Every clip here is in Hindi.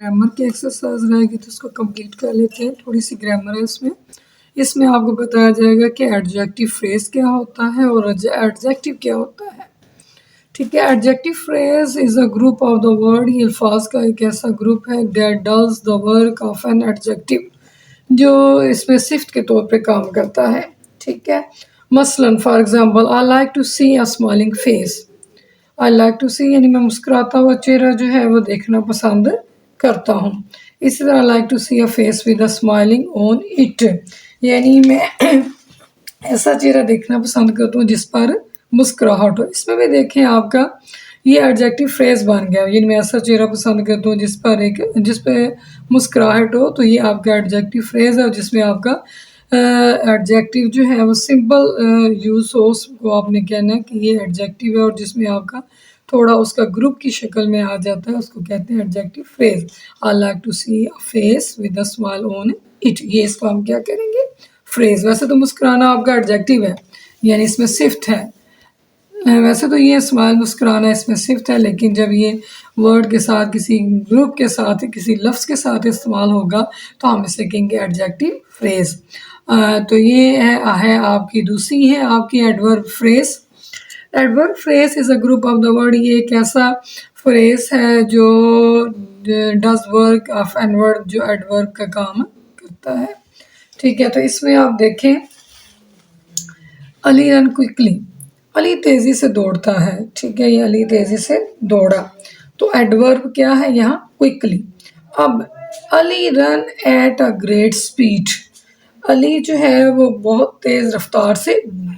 ग्रामर की एक्सरसाइज रहेगी तो उसको कंप्लीट कर लेते हैं। थोड़ी सी ग्रामर है इसमें। इसमें आपको बताया जाएगा कि एडजेक्टिव फ्रेज क्या होता है और एडजेक्टिव क्या होता है। ठीक है, adjective phrase is a group of the word. ये अल्फाज का एक ऐसा ग्रुप है that does the work of an adjective, जो इसमें सिफ्त के तौर पे काम करता है। ठीक है, मसलन for example I like to see a smiling face. I like to see यानी मैं मुस्कुराता हुआ चेहरा जो है वो देखना पसंद करता हूँ। इसी तरह like to see a face with a smiling on it, यानी मैं ऐसा चेहरा देखना पसंद करता हूँ जिस पर मुस्कुराहट हो। इसमें भी देखें आपका ये एडजेक्टिव फ्रेज बन गया, यानी मैं ऐसा चेहरा पसंद करता हूँ जिस पे मुस्कुराहट हो, तो ये आपका एडजेक्टिव फ्रेज है। जिसमें आपका एडजेक्टिव जो है वो सिंपल यूज हो, उसको आपने कहना है कि ये एडजेक्टिव है, और जिसमें आपका थोड़ा उसका ग्रुप की शक्ल में आ जाता है उसको कहते हैं adjective phrase. I like to see a face with a smile on it, ये इसको हम क्या करेंगे, फ्रेज। वैसे तो मुस्कुराना आपका एडजेक्टिव है, यानी इसमें सिफ्त है। वैसे तो ये स्माइल मुस्कुराना इसमें सिफ्त है, लेकिन जब ये वर्ड के साथ किसी ग्रुप के साथ किसी लफ्ज़ के साथ इस्तेमाल होगा तो हम इसे कहेंगे एडजेक्टिव फ्रेज। तो ये है आपकी दूसरी है आपकी adverb phrase. Adverb phrase is a group of the word. ये एक ऐसा फ्रेज है जो डज वर्क ऑफ एडवर्ब, जो एडवर्ब का काम करता है। ठीक है, तो इसमें आप देखें अली रन क्विकली, अली तेज़ी से दौड़ता है। ठीक है, ये अली तेज़ी से दौड़ा, तो एडवर्ब क्या है यहाँ, क्विकली। अब Ali run at a great speed, Ali जो है वो बहुत तेज़ रफ्तार से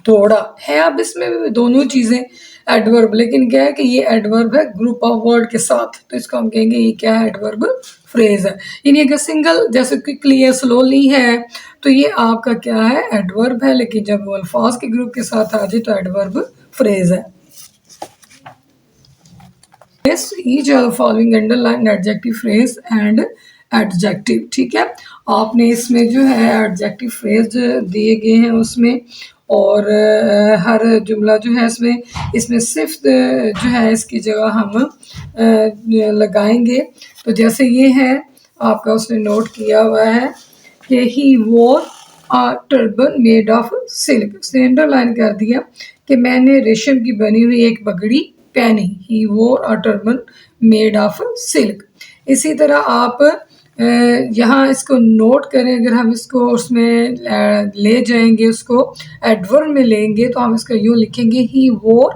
दौड़ा है। अब इसमें भी दोनों चीज़ें एडवर्ब, लेकिन क्या है कि ये एडवर्ब है ग्रुप ऑफ वर्ड के साथ, तो इसको हम कहेंगे ये क्या है, एडवर्ब फ्रेज है। यानी अगर सिंगल जैसे क्विकली है, स्लोली है, तो ये आपका क्या है, एडवर्ब है, लेकिन जब वो अल्फाज के ग्रुप के साथ आ जाए तो एडवर्ब फ्रेज है। Each of the following underline adjective phrase and adjective। ठीक है, आपने इसमें जो है एडजेक्टिव फ्रेज दिए गए हैं उसमें, और हर जुमला जो है इसमें सिर्फ जो है इसकी जगह हम लगाएंगे। तो जैसे ये है आपका उसने नोट किया हुआ है कि ही वोर अ टर्बन मेड ऑफ सिल्क, उसने अंडरलाइन कर दिया कि मैंने रेशम की बनी हुई एक पगड़ी पहनी। ही वोर अ टर्बन मेड ऑफ सिल्क। इसी तरह आप यहाँ इसको नोट करें, अगर हम इसको उसमें ले जाएंगे, उसको एडवर्ब में लेंगे, तो हम इसका यूँ लिखेंगे ही वोर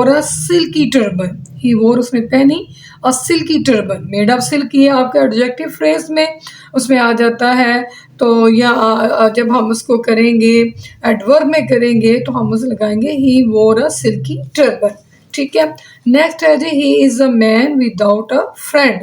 अ सिल्की टर्बन। ही वोर उसने पहनी, और silky turban made of silk, ये आपका एडजेक्टिव फ्रेज में उसमें आ जाता है। तो या जब हम उसको करेंगे एडवर्ब में करेंगे तो हम उसे लगाएंगे ही वोर अ सिल्की टर्बन। ठीक है, नेक्स्ट है जी he is a man without a friend,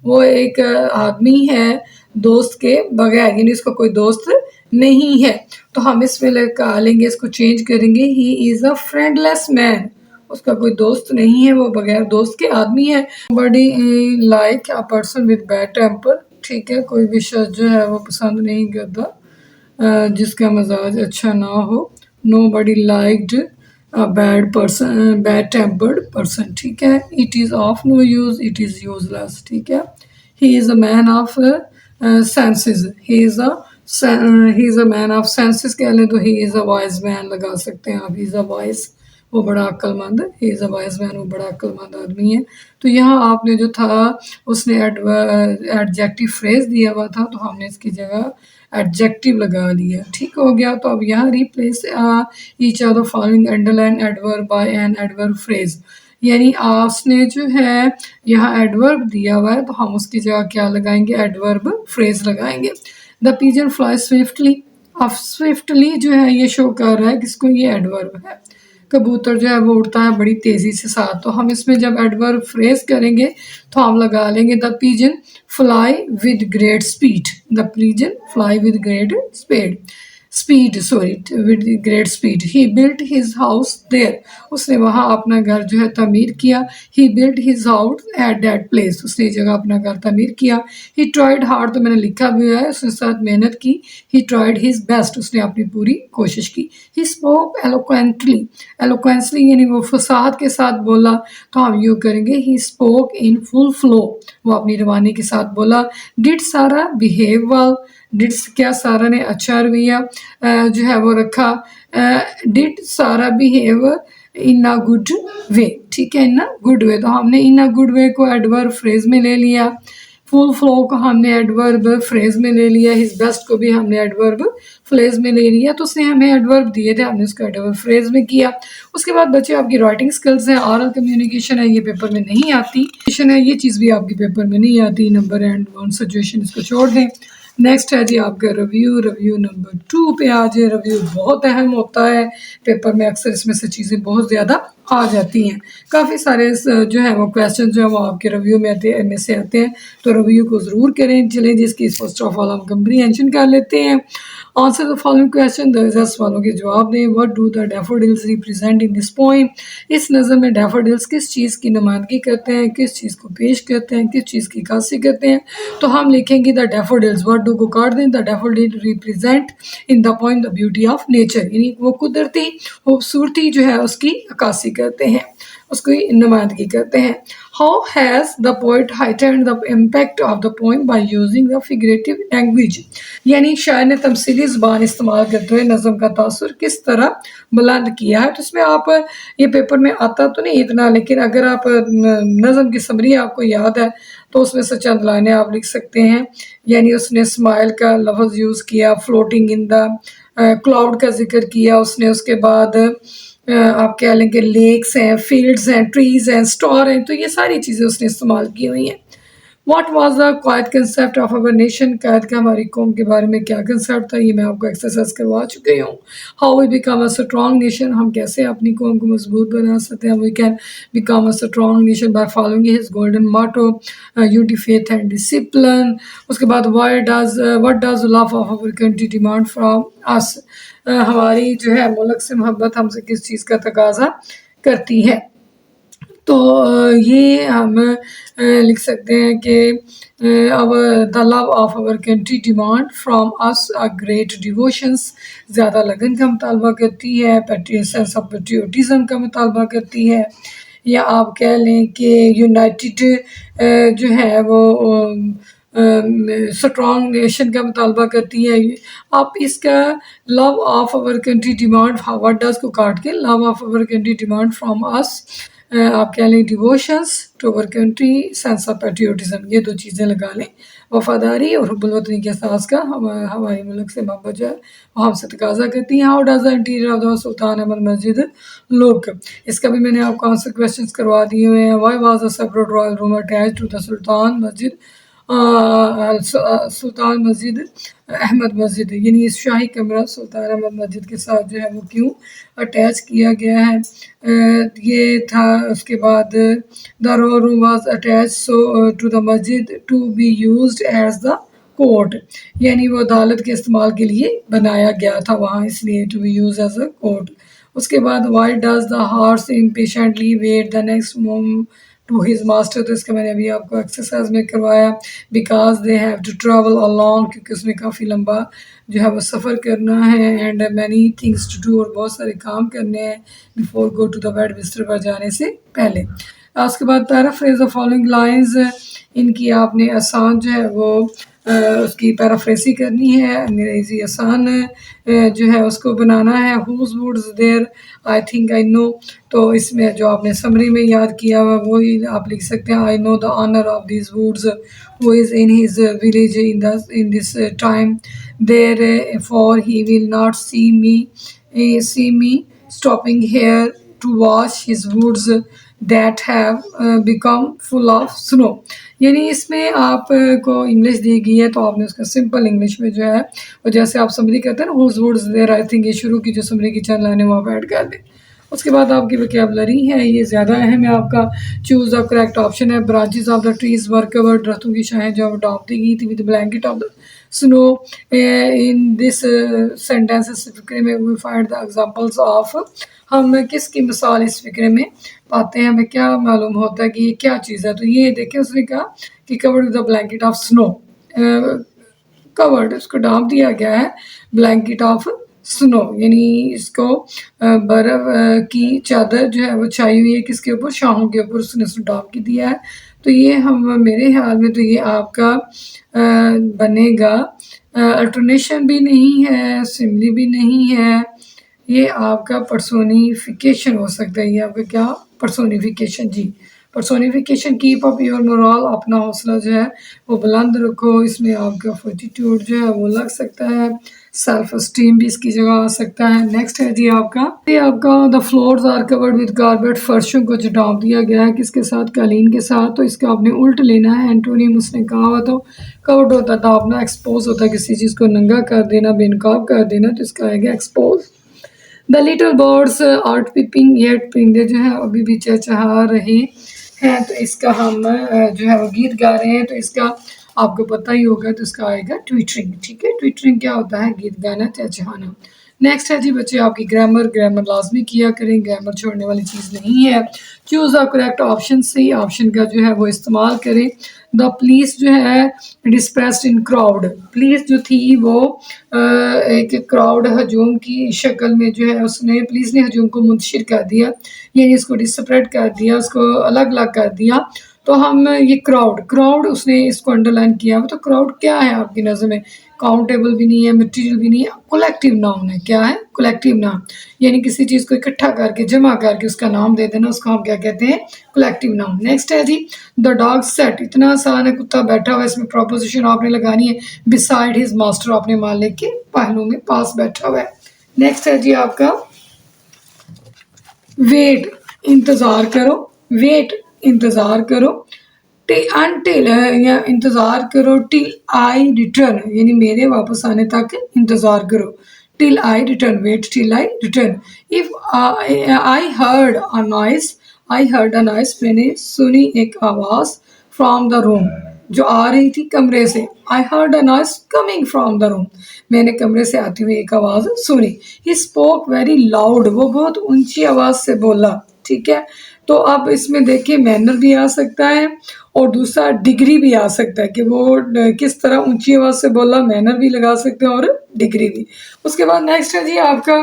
वो एक आदमी है दोस्त के बगैर, यानी उसका कोई दोस्त नहीं है। तो हम इसमें लगा लेंगे, इसको चेंज करेंगे, ही इज़ अ फ्रेंडलेस मैन, उसका कोई दोस्त नहीं है, वो बगैर दोस्त के आदमी है। बड़ी like a person with bad temper. ठीक है, कोई भी शख्स जो है वो पसंद नहीं करता जिसका मजाज अच्छा ना हो। Nobody liked bad person, bad tempered person. ठीक है, it is of no use, it is useless. ठीक है, he is a man of senses, he is a man of senses कह लें तो he is a wise man लगा सकते हैं आप। ही इज़ अ वाइज, वो बड़ा अक्लमंद, he is a wise man, वो बड़ा अक्लमंद आदमी है। तो यहाँ आपने जो था उसने एडजेक्टिव फ्रेज दिया हुआ था, तो हमने इसकी जगह एडजेक्टिव लगा लिया। ठीक हो गया, तो अब यहाँ replace each of the following underline adverb by an adverb phrase, यानी आपने जो है यहाँ एडवर्ब दिया हुआ है तो हम उसकी जगह क्या लगाएंगे, एडवर्ब फ्रेज लगाएंगे। द पिजन फ्लाई स्विफ्टली, अब स्विफ्टली जो है ये शो कर रहा है किसको, ये एडवर्ब है। कबूतर जो है वो उड़ता है बड़ी तेज़ी से साथ, तो हम इसमें जब एडवर्ब फ्रेज करेंगे तो हम लगा लेंगे the pigeon fly with great speed, the pigeon fly with great speed. Speed, sorry, with great speed. He built his house there, उसने वहाँ अपना घर जो है तामीर किया। He built his house at that place, उसने जगह अपना घर तामीर किया। ही ट्राइड हार्ड, तो मैंने लिखा भी है, उसने साथ मेहनत की। ही ट्राइड हिज बेस्ट, उसने अपनी पूरी कोशिश की। ही स्पोक एलोक्वेंटली, एलोक्वेंसली यानी वो फसाहत के साथ बोला, तो हम यूँ करेंगे he spoke in full flow, वो अपनी रवानी के साथ बोला। डिड सारा बिहेव वेल, डिड क्या सारा ने अच्छा रवैया जो है वो रखा। डिड सारा behave in a good way, ठीक है, इन अ गुड वे, तो हमने इन अ गुड वे को एडवर्ब फ्रेज में ले लिया। फुल फ्लो को हमने एडवर्ब फ्रेज में ले लिया। हिज बेस्ट को भी हमने एडवर्ब फ्रेज में ले लिया। तो उसने हमें एडवर्ब दिए थे, हमने उसको एडवर्ब फ्रेज में किया। उसके बाद बच्चे आपकी राइटिंग स्किल्स है, ऑरल कम्युनिकेशन है, ये पेपर में नहीं आती है, ये चीज़ भी आपके पेपर में नहीं आती। नंबर एंड वन सिचुएशन इसको छोड़ दें। नेक्स्ट है जी आपका रिव्यू। रिव्यू नंबर 2 पे आ जाए। रिव्यू बहुत अहम होता है पेपर में, अक्सर इसमें से चीज़ें बहुत ज़्यादा आ जाती हैं। काफ़ी सारे जो है वो क्वेश्चन जो है वो आपके रिव्यू में से आते हैं, तो रिव्यू को ज़रूर करें। चलें जिसकी फर्स्ट ऑफ ऑल हम कंप्रीहेंशन कर लेते हैं। आंसर द फॉलोइंग क्वेश्चन, 10 सवालों के जवाब दें। What do the daffodils represent in this poem, इस नज़म में डैफोडिल्स किस चीज़ की नुमाइंदगी करते हैं, किस चीज़ को पेश करते हैं, किस चीज़ की अक्कासी करते हैं। तो हम लिखेंगे द डैफोडिल्स, व्हाट डू को काट दें। The daffodil represent in the poem the beauty of nature, यानी वो कुदरती खूबसूरती जो है उसकी अक्कासी करते हैं, उसकी नुमाइंदगी करते हैं। How has the poet heightened the impact of the poem by using the figurative language, यानी शायर ने तमसीली ज़बान इस्तेमाल करते हुए नज़म का तासुर किस तरह बुलंद किया है। तो इसमें आप, ये पेपर में आता तो नहीं इतना, लेकिन अगर आप नज़म की समरी आपको याद है तो उसमें से चंद लाइनें आप लिख सकते हैं। यानी उसने स्माइल का लफ्ज़ यूज़ किया, फ्लोटिंग इन द क्लाउड का जिक्र किया उसने। उसके बाद आप कह लें कि लेक्स हैं, फील्ड्स हैं, ट्रीज़ हैं, स्टार हैं, तो ये सारी चीज़ें उसने इस्तेमाल की हुई हैं। What was the quite concept of our nation, कैद का हमारी कौम के बारे में क्या कंसेप्ट था, ये मैं आपको एक्सरसाइज करवा चुकी हूँ। How we become a strong nation, हम कैसे अपनी कौम को मजबूत बना सकते हैं। We can become a strong nation by following his golden motto, unity faith and discipline. उसके बाद what does love of our country demand from us, हमारी जो है मुल्क से मोहब्बत हमसे किस चीज़ का तकाजा करती है। तो ये हम लिख सकते हैं कि the love of our country demand from us a great devotions, ज़्यादा लगन का मुतालबा करती है, सेंस ऑफ पेट्रियोटिज़म का मुतालबा करती है। या आप कह लें कि यूनाइटेड जो है वो स्ट्रॉन्ग नेशन का मुतालबा करती है। आप इसका love of our country demand, what does को काट के love of our country demand from us, आप कह लें devotions to our country, sense of patriotism, ये दो चीज़ें लगा लें। वफादारी और हुब्बुल वतनी के एहसास का हमारे मुल्क से मोहब्बत जो है वो हमसे तकाजा करती है। How does the interior of the Sultan Ahmed मस्जिद लुक, इसका भी मैंने आपको आंसर क्वेश्चंस करवा दिए हुए हैं। Why was the separate royal room attached to the Sultan मस्जिद, सुल्तान मस्जिद अहमद मस्जिद, यानी इस शाही कमरा सुल्तान अहमद मस्जिद के साथ जो है वो क्यों अटैच किया गया है। ये था। उसके बाद the royal room was attach so to the मस्जिद to be used as the court, यानी वो अदालत के इस्तेमाल के लिए बनाया गया था वहाँ, इसलिए to be use as a court. उसके बाद why does the horse impatiently wait the next move to his master, तो इसका मैंने अभी आपको एक्सरसाइज में करवाया। Because they have to travel along, क्योंकि उसमें काफ़ी लंबा जो है वो सफ़र करना है। And many things to do, और बहुत सारे काम करने हैं before go to the bed, बिस्तर पर जाने से पहले। उसके बाद पैराफ्रेज द फॉलोइंग लाइंस, इनकी आपने आसान जो है वो उसकी पैराफ्रेसी करनी है, अंग्रेज़ी आसान जो है उसको बनाना है। Whose woods there I think I know, तो इसमें जो आपने समरी में याद किया हुआ वही आप लिख सकते हैं। I know the owner of this woods who is in his village in this time therefore he will not see me stopping here to wash his woods that have become full of snow, यानी इसमें आपको इंग्लिश दी गई है तो आपने उसका सिंपल इंग्लिश में जो है वो जैसे आप समरी करते हैं ना, whose woods there, I think ये शुरू की जो समरी की चंद लाइनें वो आप ऐड कर दें। उसके बाद आपकी वोकैबुलरी है, ये ज़्यादा अहम है आपका। चूज़ द करेक्ट ऑप्शन है, branches of the trees were covered, दरख्तों की शाखें जो डांप दी गई थी with blanket of the snow. In this sentence इस फिक्रे में we find the examples of, हम किसकी मिसाल इस फिक्रे में पाते हैं, हमें क्या मालूम होता है कि ये क्या चीज़ है। तो ये देखें उसने कहा कि covered with the blanket of snow, covered उसको ढांप दिया गया है ब्लैंकेट ऑफ स्नो, यानी इसको बर्फ की चादर जो है वो छाई हुई है किसके ऊपर, शाहों के ऊपर उसने उसको ढांप के दिया है। तो ये हम मेरे ख्याल में तो ये आपका बनेगा, अल्टरनेशन भी नहीं है, सिमली भी नहीं है, ये आपका पर्सोनिफिकेशन हो सकता है। ये आपका क्या, पर्सोनिफिकेशन। जी, personification keep up your moral, अपना हौसला जो है वो बुलंद रखो। इसमें आपका फोर्टिट्यूड जो है वो लग सकता है, सेल्फ स्टीम भी इसकी जगह आ सकता है। नेक्स्ट है जी आपका, ये आपका the floors are covered with carpet, फर्शों को जो ढांप दिया गया है किसके साथ, कालीन के साथ। तो इसका आपने उल्ट लेना है, एंटोनिम उसने कहा हुआ तो कवर्ड होता था अपना, एक्सपोज होता है किसी चीज़ को नंगा कर देना, बेनकाब कर देना, तो इसका आएगा expose. The little birds art peeping, ये परिंदे जो है अभी भी चहचहा रहे हैं, तो इसका हम जो है वो गीत गा रहे हैं, तो इसका आपको पता ही होगा, तो इसका आएगा ट्विटरिंग। ठीक है, ट्विटरिंग क्या होता है, गीत गाना, चहचहाना। नेक्स्ट है जी बच्चे आपकी ग्रामर, ग्रामर लाजमी किया करें, ग्रामर छोड़ने वाली चीज़ नहीं है। चूज़ द करेक्ट ऑप्शन, सही ऑप्शन का जो है वो इस्तेमाल करें। द पुलिस जो है डिस्प्रेस्ड इन क्राउड, पुलिस जो थी वो एक क्राउड हजूम की शक्ल में जो है उसने, पुलिस ने हजूम को मुंतशिर कर दिया, यानी इसको डिसप्रेड कर दिया, उसको अलग अलग कर दिया। तो हम ये क्राउड, क्राउड उसने इसको अंडरलाइन किया हुआ, तो क्राउड क्या है आपकी नज़र में, काउंटेबल भी नहीं है, मटेरियल भी नहीं है, कलेक्टिव नाउन है। क्या है, कलेक्टिव नाउन, यानी किसी चीज़ को इकट्ठा करके जमा करके उसका नाम दे देना, उसको हम क्या कहते हैं, कलेक्टिव नाउन। नेक्स्ट है जी द डॉग सेट, इतना आसान है, कुत्ता बैठा हुआ है, इसमें प्रोपोजिशन आपने लगानी है, बिसाइड हिज मास्टर, अपने मालिक के पहलू में पास बैठा हुआ है। नेक्स्ट है जी आपका वेट, इंतज़ार करो, वेट इंतज़ार करो, अनटिल या इंतज़ार करो, टिल आई रिटर्न, यानी मेरे वापस आने तक इंतज़ार करो, till I return, wait till I return. If I heard a noise, I heard a noise, मैंने सुनी एक आवाज़, फ्रॉम द रूम, जो आ रही थी कमरे से, आई heard a noise coming from the room, मैंने कमरे से आती हुई एक आवाज़ सुनी। ही स्पोक वेरी लाउड, वो बहुत ऊंची आवाज़ से बोला। ठीक है, तो अब इसमें देखिए मैनर भी आ सकता है और दूसरा डिग्री भी आ सकता है कि वो किस तरह ऊंची आवाज़ से बोला, मैनर भी लगा सकते हैं और डिग्री भी। उसके बाद नेक्स्ट है जी आपका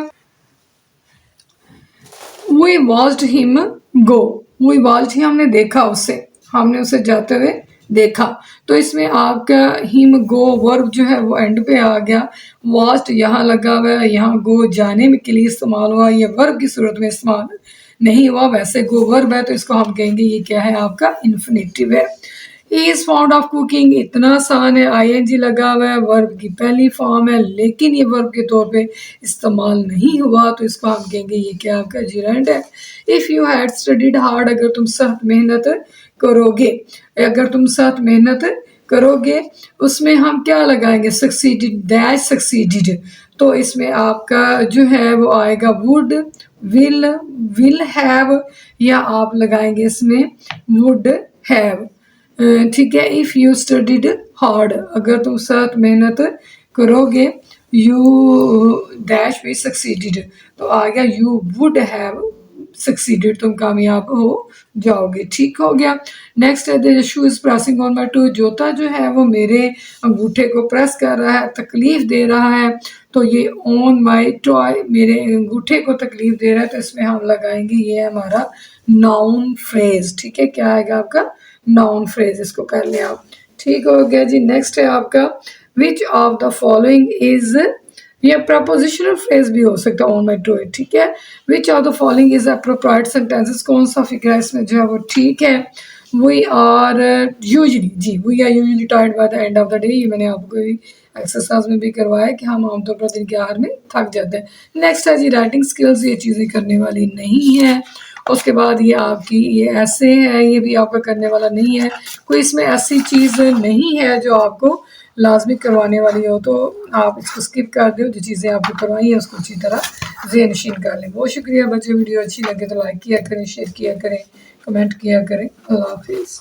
we watched him go, we watched he, हमने देखा उसे, हमने उसे जाते हुए देखा। तो इसमें आपका हिम गो वर्ब जो है वो एंड पे आ गया, वॉच्ड यहाँ लगा हुआ है, यहाँ गो जाने में के लिए इस्तेमाल हुआ, ये वर्ब की सूरत में इस्तेमाल नहीं हुआ, वैसे गो वर्ब है तो इसको हम कहेंगे ये क्या है, आपका इन्फिनेटिव है। He is found of cooking, इतना आसान है, आईएनजी लगा हुआ है, वर्ब की पहली फॉर्म है, लेकिन ये वर्ब के तौर पे इस्तेमाल नहीं हुआ, तो इसको हम कहेंगे ये क्या, आपका जिरेंड है। If you had studied hard, अगर तुम सख्त मेहनत करोगे, अगर तुम सख्त मेहनत करोगे, उसमें हम क्या लगाएंगे, सक्सीडेड, दैश सक्सीडेड, तो इसमें आपका जो है वो आएगा वुड, विल हैव, या आप लगाएंगे इसमें वुड हैव। ठीक है, इफ़ यू स्टडीड हार्ड, अगर तुम सख्त मेहनत करोगे, यू डैश भी सक्सीडेड, तो आ गया यू वुड हैव सक्सीडेड, तुम कामयाब हो जाओगे। ठीक हो गया। नेक्स्ट है the shoe is pressing on my toe, जूता जो है वो मेरे अंगूठे को प्रेस कर रहा है, तकलीफ दे रहा है, तो ये ऑन माई टॉय, मेरे अंगूठे को तकलीफ दे रहा है, तो इसमें हम लगाएंगे ये हमारा नाउन फ्रेज। ठीक है, क्या आएगा आपका, नाउन फ्रेज, इसको कर लें आप। ठीक हो गया जी। नेक्स्ट है आपका विच ऑफ द फॉलोइंग इज, ये प्रपोजिशनल फ्रेज भी हो सकता है, ऑन माई टू इट। ठीक है, which of the following is appropriate sentences, कौन सा फिक्रा इसमें जो है वो ठीक है। वी आर यूजली, जी we are usually tired by the end of the day, ये मैंने आपको एक्सरसाइज में भी करवाया कि हम आमतौर पर दिन के आखिर में थक जाते हैं। नेक्स्ट है जी राइटिंग स्किल्स, ये चीज़ें करने वाली नहीं है। उसके बाद ये आपकी ये ऐसे है, ये भी आपका करने वाला नहीं है, कोई इसमें ऐसी चीज़ नहीं है जो आपको लाजमी करवाने वाली हो तो आप इसको स्किप कर दो, जो चीज़ें आपको करवाई हैं उसको अच्छी तरह ज़हन नशीन कर लें। बहुत शुक्रिया बच्चे, वीडियो अच्छी लगे तो लाइक किया करें, शेयर किया करें, कमेंट किया करें। अल्लाह हाफिज़।